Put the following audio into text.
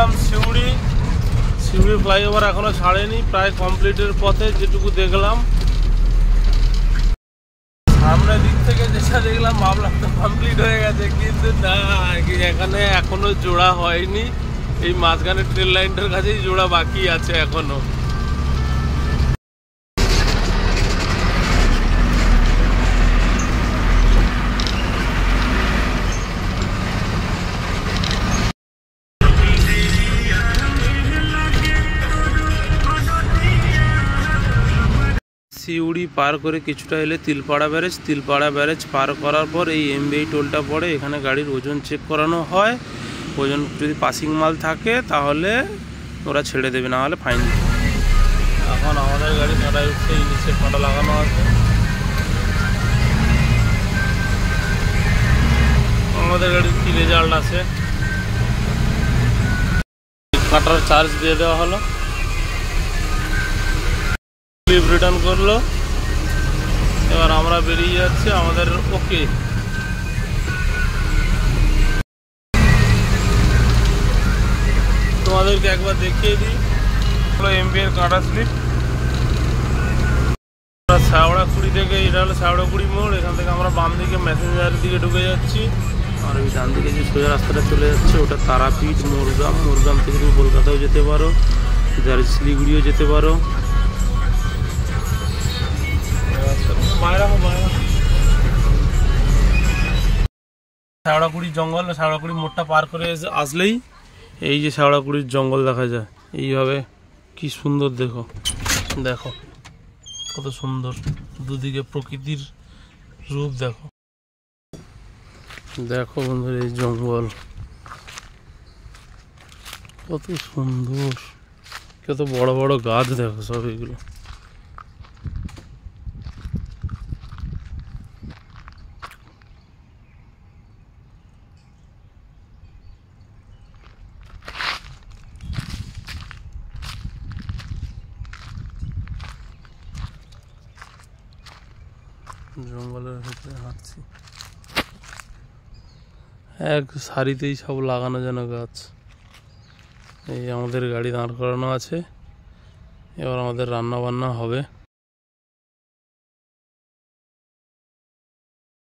এলাম শিউড়ি ফ্লাইওভার এখনো ছাড়েনি, প্রায় কমপ্লিটের পথে যেটুকু দেখলাম। সামনের দিক থেকে যেটা দেখলাম ভাবলাম তো কমপ্লিট হয়ে গেছে, কিন্তু না, এখানে এখনো জোড়া হয়নি। এই মাঝখানে ট্রেন লাইনটার কাছেই জোড়া বাকি আছে এখনো। সিউড়ি পার করে কিছুটা এলে তিলপাড়া ব্যারেজ পার করার পর এই এমবিআই টোলটা পড়ে। এখানে গাড়ির ওজন চেক করানো হয়, ওজন যদি পাসিং মাল থাকে তাহলে ওরা ছেড়ে দেবে, না হলে ফাইন। এখন আমাদের গাড়ি কাটায় উঠছে, এই নিচে কাটা লাগানো আছে। আমাদের গাড়ির কি রেজাল্ট আছে, কাটার চার্জ দিয়ে দেওয়া হলো, রিটার্ন করলো। এবার আমরা বেরিয়ে যাচ্ছি আমাদের। ওকে, তোমাদেরকে একবার দেখিয়ে দিই এমবিআই কাটা স্লিপ। শ্যাওড়াকুড়ি থেকে, এটা হলো শ্যাওড়াকুড়ি মোড়। এখান থেকে আমরা বাম দিকে ম্যাসেঞ্জারের দিকে ঢুকে যাচ্ছি, আর ওই ডান দিকে যে সোজা রাস্তাটা চলে যাচ্ছে ওটা তারাপীঠ, মোরগ্রাম থেকে তুমি কলকাতাও যেতে পারো, শিলিগুড়িও যেতে পারো। শ্যাওড়াকুড়ির জঙ্গল, শ্যাওড়াকুড়ি মোড়টা পার করে আসলেই এই যে শ্যাওড়াকুড়ির জঙ্গল দেখা যায় এইভাবে। কি সুন্দর দেখো কত সুন্দর, দুদিকে প্রকৃতির রূপ দেখো বন্ধুরা, এই জঙ্গল কত সুন্দর, কত বড় বড় গাছ দেখো সব এগুলো। জঙ্গলের ভিতরে হাঁটছি, এক সারিতেই সব লাগানো যেন গাছ। এই আমাদের গাড়ি দাঁড় করানো আছে, এবার আমাদের রান্না বান্না হবে।